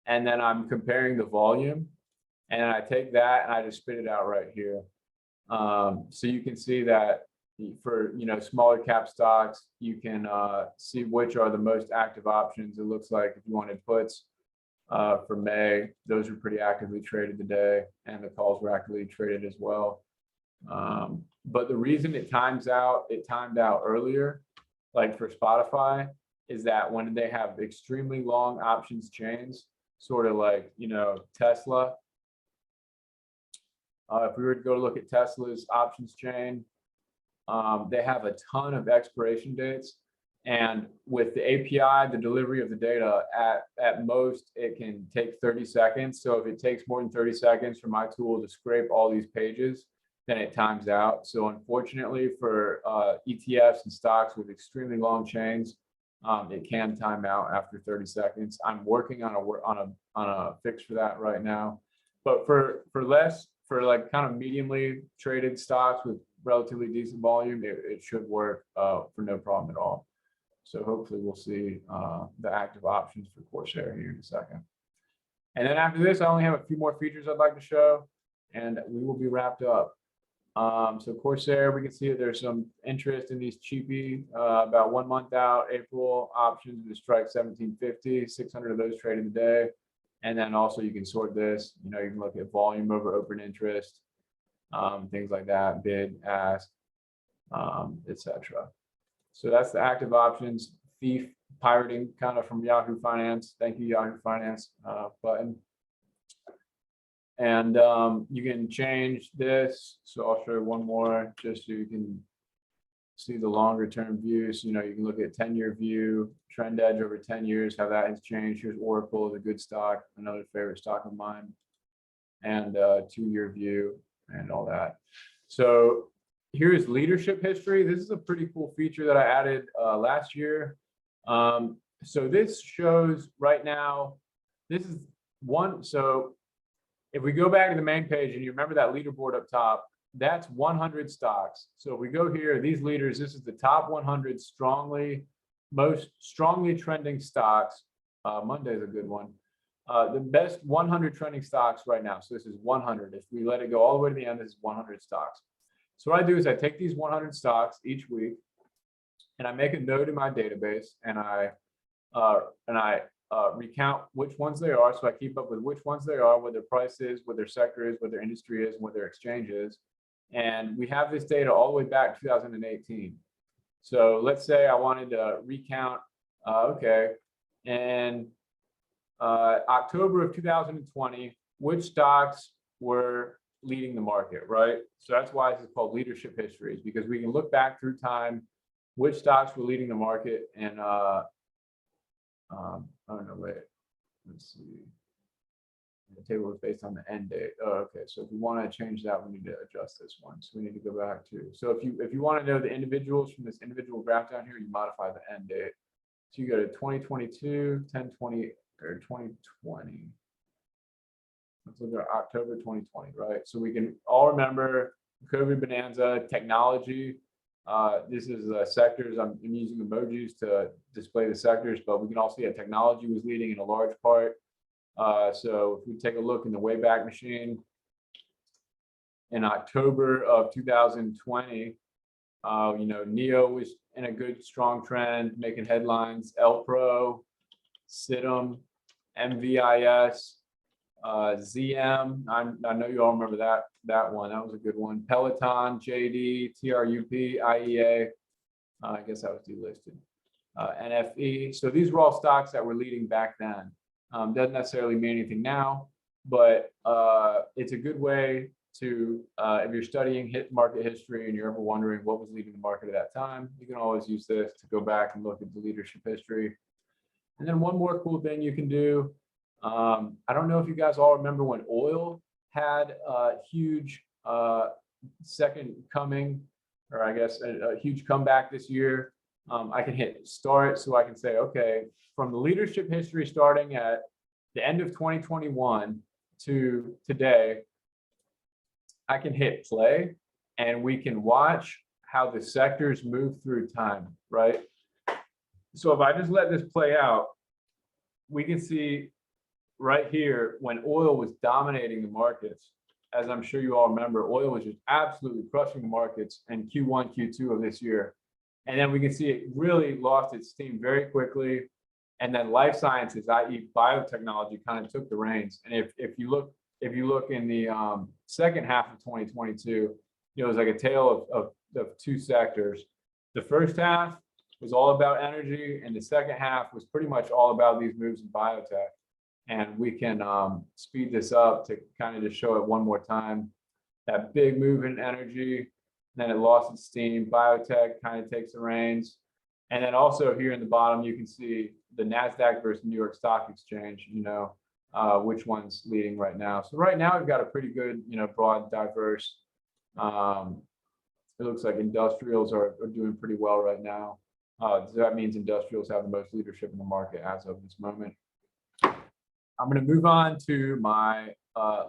and then I'm comparing the volume, and I take that and I just spit it out right here. So you can see that for smaller cap stocks, you can see which are the most active options. It looks like if you wanted puts for May, those were pretty actively traded today, and the calls were actively traded as well. But the reason it timed out earlier, like for Spotify, is that when they have extremely long options chains, sort of like, Tesla. If we were to go look at Tesla's options chain, they have a ton of expiration dates. And with the API, the delivery of the data, at most, it can take 30 seconds. So if it takes more than 30 seconds for my tool to scrape all these pages, then it times out. So unfortunately for ETFs and stocks with extremely long chains, it can time out after 30 seconds. I'm working on a fix for that right now. But for like kind of mediumly traded stocks with relatively decent volume, it should work for no problem at all. So hopefully we'll see the active options for Corsair here in a second. And then after this, I only have a few more features I'd like to show, and we will be wrapped up. So Corsair, we can see that there's some interest in these cheapy, about 1 month out, April options with strike 1750, 600 of those traded a day. And then also you can sort this, you can look at volume over open interest, things like that, bid, ask, etc. So that's the active options, thief, pirating kind of from Yahoo Finance. Thank you, Yahoo Finance button. And you can change this. So I'll show you one more just so you can see the longer term view. So, you can look at 10-year view, trend edge over 10 years, how that has changed. Here's Oracle, the good stock, another favorite stock of mine, and 2-year view and all that. So here's leadership history. This is a pretty cool feature that I added last year. So this shows right now, this is one. So if we go back to the main page and you remember that leaderboard up top, that's 100 stocks. So if we go here, these leaders, this is the top 100 most strongly trending stocks. Monday's a good one. The best 100 trending stocks right now. So this is 100. If we let it go all the way to the end, this is 100 stocks. So what I do is I take these 100 stocks each week and I make a note in my database and I recount which ones they are. So I keep up with which ones they are, what their price is, what their sector is, what their industry is, and what their exchange is. And we have this data all the way back to 2018. So let's say I wanted to recount, in October of 2020, which stocks were leading the market, right? So that's why this is called leadership histories, because we can look back through time, which stocks were leading the market, and I don't know, wait, let's see. The table is based on the end date. Oh, okay. So if we want to change that, we need to adjust this one. So we need to go back to. So if you want to know the individuals from this individual graph down here, you modify the end date. So you go to 2022, 1020, or 2020. Let's look at October 2020, right? So we can all remember COVID bonanza, technology. This is sectors. I'm using emojis to display the sectors, but we can also see that technology was leading in a large part. So if we take a look in the Wayback Machine, in October of 2020, NEO was in a good, strong trend, making headlines. LPRO, SITM, MVIS, ZM. I know you all remember that one. That was a good one. Peloton, JD, TRUP, IEA. I guess that was delisted. NFE. So these were all stocks that were leading back then. Doesn't necessarily mean anything now, but it's a good way to, if you're studying market history and you're ever wondering what was leading the market at that time, you can always use this to go back and look at the leadership history. And then one more cool thing you can do, I don't know if you guys all remember when oil had a huge second coming, or I guess a huge comeback this year. I can hit start, so I can say, okay, from the leadership history starting at the end of 2021 to today, I can hit play and we can watch how the sectors move through time, right? So if I just let this play out, we can see right here when oil was dominating the markets, as I'm sure you all remember, oil was just absolutely crushing the markets in Q1, Q2 of this year. And then we can see it really lost its steam very quickly. And then life sciences, i.e. biotechnology, kind of took the reins. And if you look in the second half of 2022, it was like a tale of two sectors. The first half was all about energy, and the second half was pretty much all about these moves in biotech. And we can speed this up to kind of just show it one more time. That big move in energy, then it lost its steam. Biotech kind of takes the reins. And then also here in the bottom, you can see the NASDAQ versus New York Stock Exchange, which one's leading right now. So right now we've got a pretty good, broad, diverse. It looks like industrials are doing pretty well right now. So that means industrials have the most leadership in the market as of this moment. I'm going to move on to my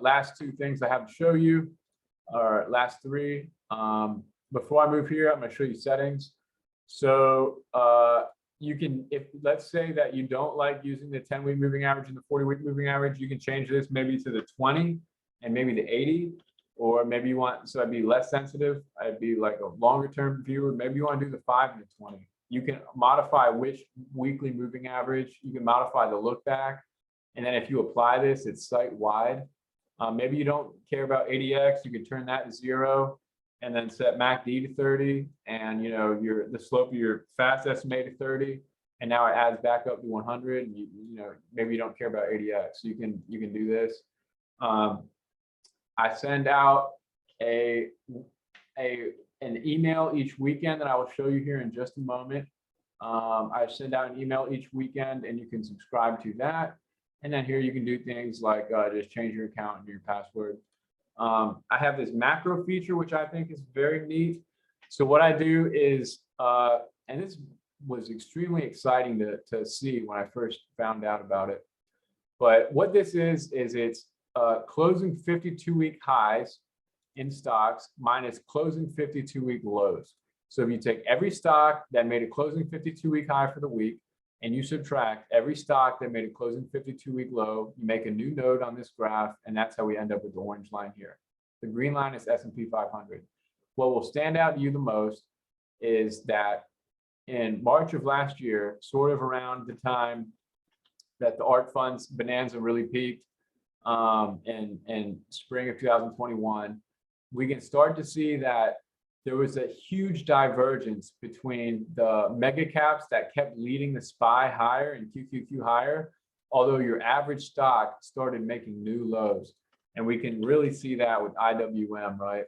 last two things I have to show you, or last three. Before I move here, I'm going to show you settings. So you can, if let's say that you don't like using the 10-week moving average and the 40-week moving average, you can change this maybe to the 20 and maybe the 80, or maybe you want, so I'd be less sensitive. I'd be like a longer term viewer. Maybe you want to do the 5 and the 20. You can modify which weekly moving average. You can modify the look back. And then if you apply this, it's site wide. Maybe you don't care about ADX. You can turn that to 0 and then set MACD to 30. And the slope of your fast estimate to 30. And now it adds back up to 100. And maybe you don't care about ADX. So you can do this. I send out an email each weekend that I will show you here in just a moment. I send out an email each weekend, and you can subscribe to that. And then here you can do things like just change your account and your password. I have this macro feature, which I think is very neat. So what I do is, and this was extremely exciting to see when I first found out about it. But what this is it's closing 52-week highs in stocks minus closing 52-week lows. So if you take every stock that made a closing 52-week high for the week, and you subtract every stock that made a closing 52-week low, you make a new node on this graph, and that's how we end up with the orange line here. The green line is S&P 500. What will stand out to you the most is that in March of last year, sort of around the time that the ART funds bonanza really peaked, in spring of 2021, we can start to see that there was a huge divergence between the mega caps that kept leading the SPY higher and QQQ higher, although your average stock started making new lows. And we can really see that with IWM, right?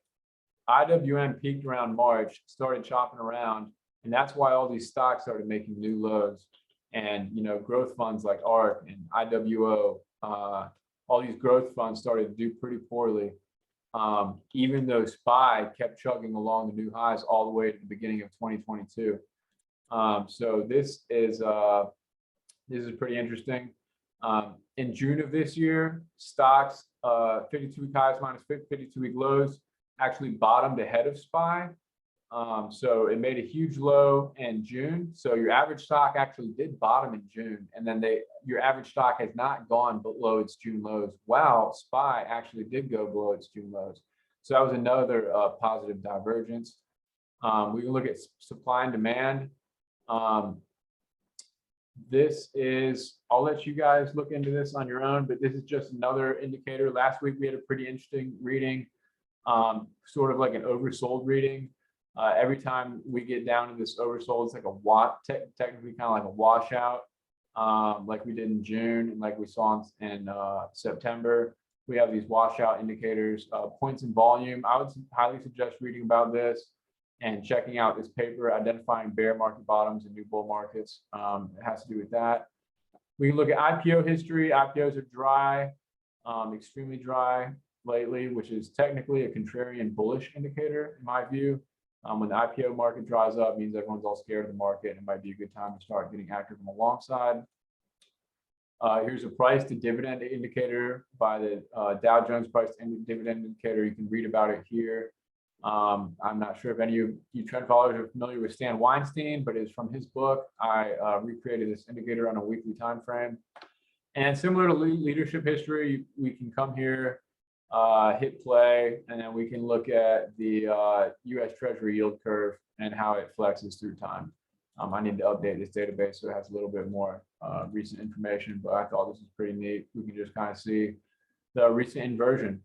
IWM peaked around March, started chopping around, and that's why all these stocks started making new lows. And growth funds like ARK and IWO, all these growth funds started to do pretty poorly. Even though SPY kept chugging along the new highs all the way to the beginning of 2022. So this is pretty interesting. In June of this year, stocks 52-week highs minus 52-week lows actually bottomed ahead of SPY. So it made a huge low in June. So your average stock actually did bottom in June, and then your average stock has not gone below its June lows, while SPY actually did go below its June lows. So that was another positive divergence. We can look at supply and demand. This is, I'll let you guys look into this on your own, but this is just another indicator. Last week we had a pretty interesting reading, sort of like an oversold reading. Every time we get down to this oversold, it's like technically kind of like a washout, like we did in June and like we saw in September. We have these washout indicators, points in volume. I would highly suggest reading about this and checking out this paper, identifying bear market bottoms and new bull markets. It has to do with that. We can look at IPO history. IPOs are dry, extremely dry lately, which is technically a contrarian bullish indicator in my view. When the IPO market dries up, it means everyone's all scared of the market, and it might be a good time to start getting active on the long side. Here's a price to dividend indicator by the Dow Jones price to dividend indicator. You can read about it here. I'm not sure if any of you trend followers are familiar with Stan Weinstein, but it's from his book. I recreated this indicator on a weekly time frame. And similar to leadership history, we can come here, hit play, and then we can look at the US Treasury yield curve and how it flexes through time. I need to update this database so it has a little bit more recent information, but I thought this is pretty neat. We can just kind of see the recent inversion.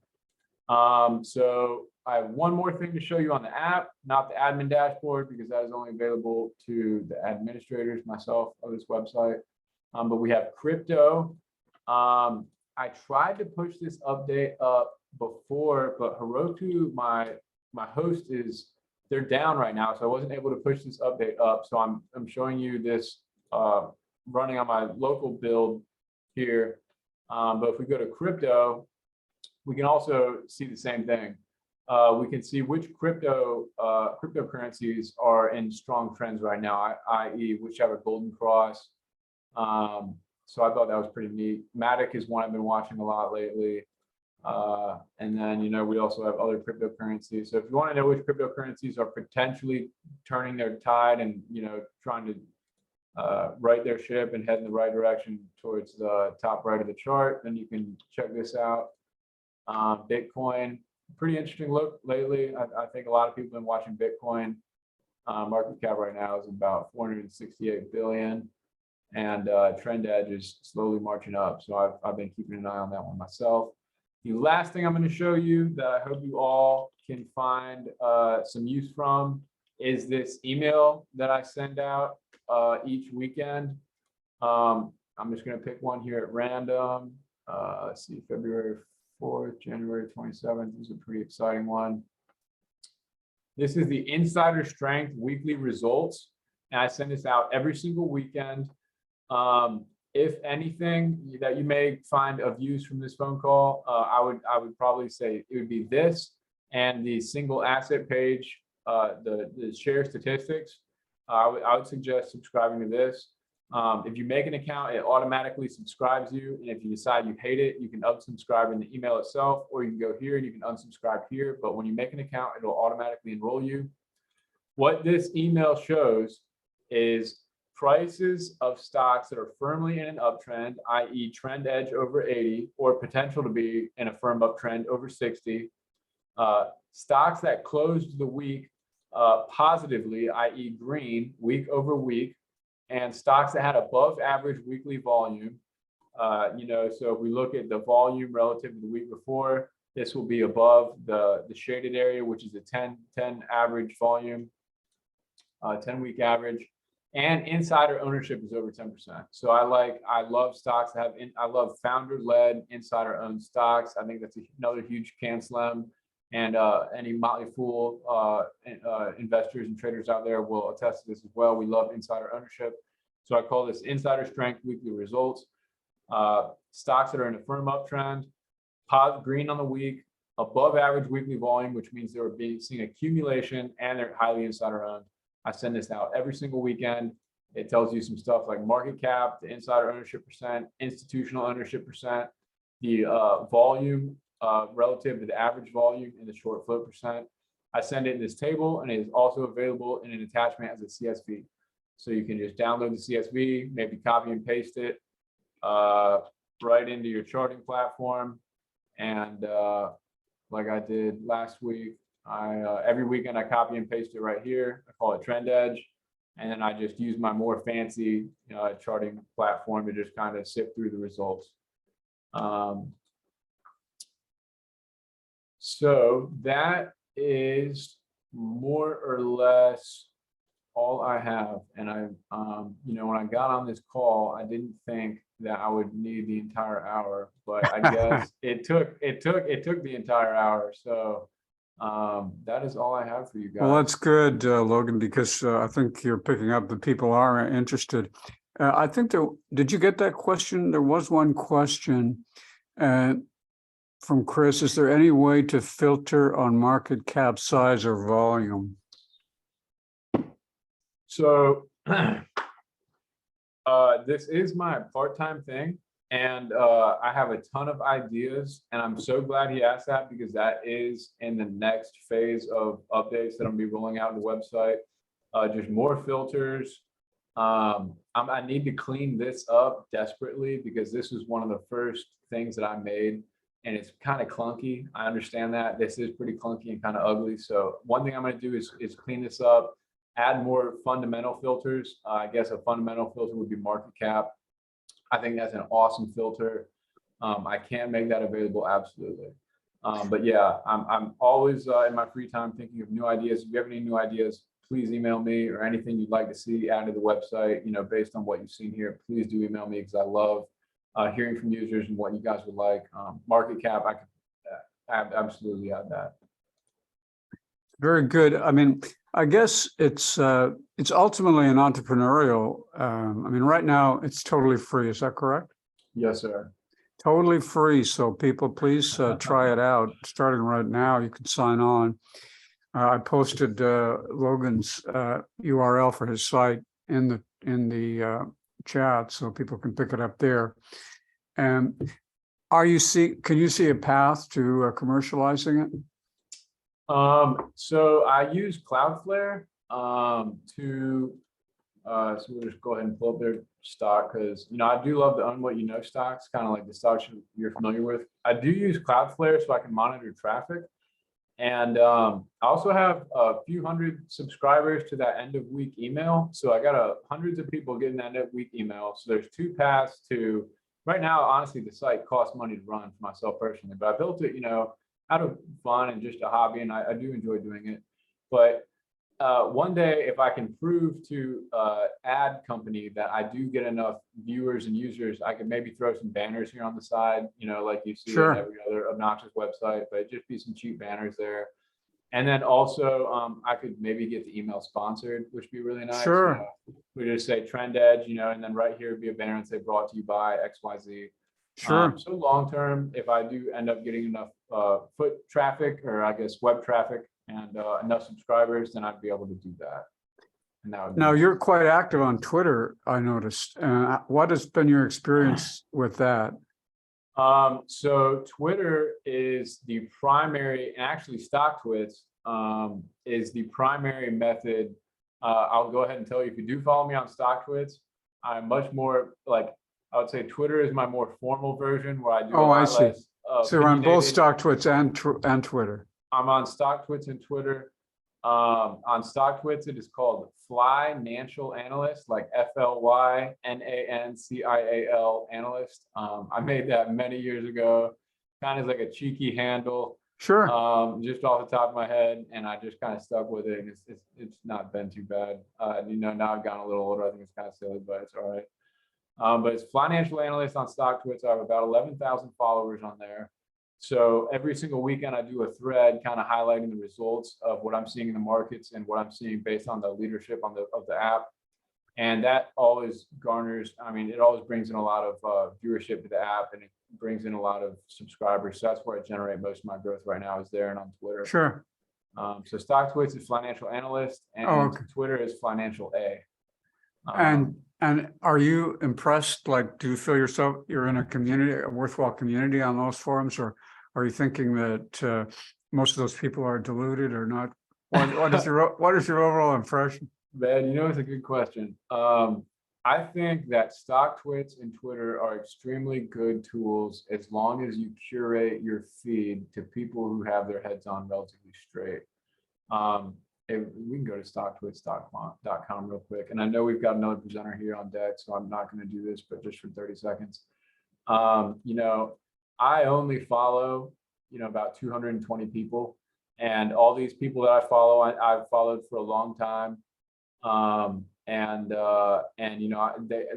So I have one more thing to show you on the app, not the admin dashboard, because that is only available to the administrators, myself, of this website. But we have crypto. I tried to push this update up before, but Heroku, my host, they're down right now, so I wasn't able to push this update up. So I'm showing you this running on my local build here. But if we go to crypto, we can also see the same thing. We can see which cryptocurrencies are in strong trends right now, i.e. which have a golden cross. So I thought that was pretty neat. Matic is one I've been watching a lot lately. And then, we also have other cryptocurrencies. So if you want to know which cryptocurrencies are potentially turning their tide and, trying to right their ship and head in the right direction towards the top right of the chart, then you can check this out. Bitcoin, pretty interesting look lately. I think a lot of people have been watching Bitcoin. Market cap right now is about 468 billion. And trend edge is slowly marching up. So I've been keeping an eye on that one myself. The last thing I'm going to show you that I hope you all can find some use from is this email that I send out each weekend. I'm just going to pick one here at random. Let's see, February 4th, January 27th. This is a pretty exciting one. This is the Insider Strength weekly results. And I send this out every single weekend. If anything that you may find of use from this phone call, I would probably say it would be this and the single asset page, the share statistics. I would suggest subscribing to this. If you make an account, it automatically subscribes you. And if you decide you hate it, you can unsubscribe in the email itself, or you can go here and you can unsubscribe here. But when you make an account, it'll automatically enroll you. What this email shows is prices of stocks that are firmly in an uptrend, i.e. trend edge over 80, or potential to be in a firm uptrend over 60. Stocks that closed the week positively, i.e. green, week over week, and stocks that had above average weekly volume. So if we look at the volume relative to the week before, this will be above the shaded area, which is a 10 average volume, 10-week average. And insider ownership is over 10%. So I love stocks that I love founder-led, insider-owned stocks. I think that's another huge can slam. And any Motley Fool investors and traders out there will attest to this as well. We love insider ownership. So I call this Insider Strength weekly results. Stocks that are in a firm uptrend, green on the week, above average weekly volume, which means they're seeing accumulation and they're highly insider owned. I send this out every single weekend. It tells you some stuff like market cap, the insider ownership percent, institutional ownership percent, the volume relative to the average volume, and the short float percent. I send it in this table, and it is also available in an attachment as a CSV. So you can just download the CSV, maybe copy and paste it right into your charting platform. And like I did last week, every weekend I copy and paste it right here. I call it Trend Edge. And then I just use my more fancy charting platform to just kind of sift through the results. So that is more or less all I have. And when I got on this call, I didn't think that I would need the entire hour, but I guess it took the entire hour. So that is all I have for you guys. Well, that's good, Logan, because I think you're picking up that people are interested. I think did you get that question? There was one question from Chris. Is there any way to filter on market cap size or volume? So this is my part-time thing. And I have a ton of ideas, and I'm so glad he asked that, because that is in the next phase of updates that I'm gonna be rolling out on the website. Just more filters. I need to clean this up desperately, because this was one of the first things that I made, and it's kind of clunky. I understand that this is pretty clunky and kind of ugly. So one thing I'm gonna do is clean this up, add more fundamental filters. I guess a fundamental filter would be market cap. I think that's an awesome filter. I can make that available, absolutely. But yeah, I'm always in my free time thinking of new ideas. If you have any new ideas, please email me, or anything you'd like to see added to the website, based on what you've seen here, please do email me, because I love hearing from users and what you guys would like. Market cap, I could absolutely add that. Very good. I mean, I guess it's ultimately an entrepreneurial. I mean, right now it's totally free. Is that correct? Yes, sir. Totally free. So people, please try it out. Starting right now, you can sign on. I posted Logan's URL for his site in the chat, so people can pick it up there. And can you see a path to commercializing it? So I use Cloudflare so we'll just go ahead and pull up their stock, because I do love the own what you know stocks, kind of like the stocks you're familiar with. I do use Cloudflare so I can monitor traffic. And I also have a few hundred subscribers to that end of week email. So I got hundreds of people getting that end of week email. So there's two paths to, right now, honestly, the site costs money to run for myself personally, but I built it, out of fun and just a hobby, and I do enjoy doing it. But one day, if I can prove to ad company that I do get enough viewers and users, I could maybe throw some banners here on the side, like you see on every other obnoxious website, but just be some cheap banners there. And then also, I could maybe get the email sponsored, which would be really nice. Sure. We just say Trend Edge, and then right here would be a banner and say brought to you by XYZ. Sure. So long term, if I do end up getting enough foot traffic, or I guess web traffic, and enough subscribers, then I'd be able to do that. And that would Now you're quite active on Twitter, I noticed. What has been your experience with that? So Twitter is the primary, and actually StockTwits is the primary method. I'll go ahead and tell you, if you do follow me on StockTwits, I'm much more like, I would say Twitter is my more formal version, where I do a lot less. So you're on both StockTwits and Twitter. I'm on StockTwits and Twitter. On StockTwits, it is called Financial Analyst, like FLYNANCIAL analyst. I made that many years ago, kind of like a cheeky handle. Sure. Just off the top of my head, and I just kind of stuck with it, and it's not been too bad. Now I've gotten a little older, I think it's kind of silly, but it's all right. But it's Financial Analyst on StockTwits. I have about 11,000 followers on there. So every single weekend, I do a thread kind of highlighting the results of what I'm seeing in the markets and what I'm seeing based on the leadership of the app. And that always garners, it always brings in a lot of viewership to the app, and it brings in a lot of subscribers. So that's where I generate most of my growth right now, is there and on Twitter. Sure. So StockTwits is Financial Analyst, and Twitter is Financial A. And are you impressed? Like, do you feel you're in a worthwhile community on those forums, or are you thinking that most of those people are deluded or not? What is your overall impression? Man, it's a good question. I think that StockTwits and Twitter are extremely good tools, as long as you curate your feed to people who have their heads on relatively straight. We can go to stocktwits.com real quick. And I know we've got another presenter here on deck, so I'm not going to do this, but just for 30 seconds. I only follow, about 220 people. And all these people that I follow, I've followed for a long time.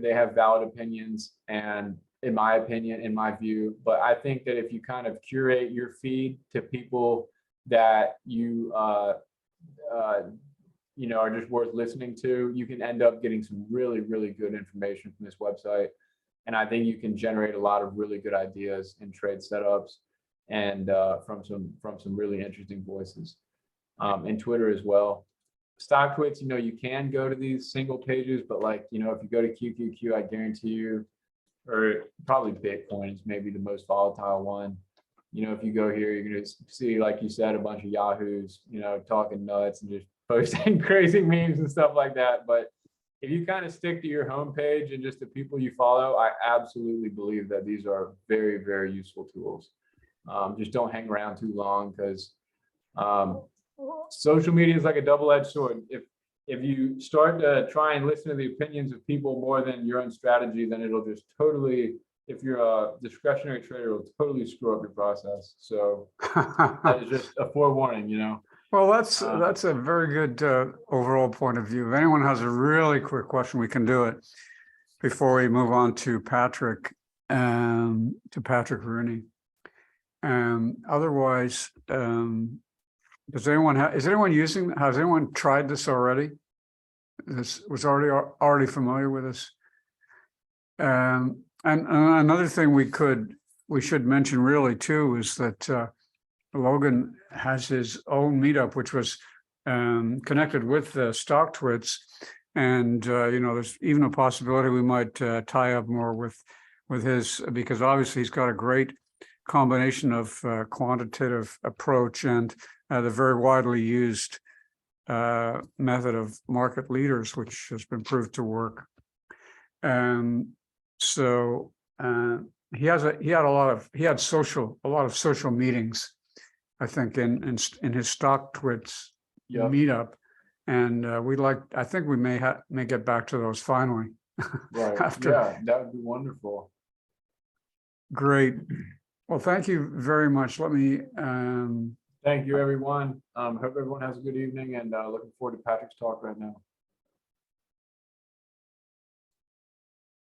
They have valid opinions, and in my opinion, in my view. But I think that if you kind of curate your feed to people that you are just worth listening to, you can end up getting some really, really good information from this website. And I think you can generate a lot of really good ideas and trade setups, and from some really interesting voices. And Twitter as well. StockTwits, you can go to these single pages, but if you go to QQQ, I guarantee you, or probably Bitcoin is maybe the most volatile one. If you go here, you're going to see, like you said, a bunch of yahoos, talking nuts and just posting crazy memes and stuff like that. But if you kind of stick to your homepage and just the people you follow, I absolutely believe that these are very, very useful tools. Just don't hang around too long, because social media is like a double-edged sword. If you start to try and listen to the opinions of people more than your own strategy, then it'll just totally if you're a discretionary trader, it'll totally screw up your process. So that is just a forewarning, you know. Well, that's a very good overall point of view. If anyone has a really quick question, we can do it before we move on to Patrick Rooney. Otherwise, has anyone tried this already? This was already familiar with this. And another thing we should mention really too is that Logan has his own meetup, which was connected with the StockTwits, and there's even a possibility we might tie up more with his, because obviously he's got a great combination of quantitative approach and the very widely used method of market leaders, which has been proved to work. So he had a lot of social meetings, I think, in his StockTwits Yep. meetup, and I think we may get back to those finally. Right. After- Yeah, that would be wonderful. Great. Well, thank you very much. Let me. Thank you, everyone. Hope everyone has a good evening, and looking forward to Patrick's talk right now.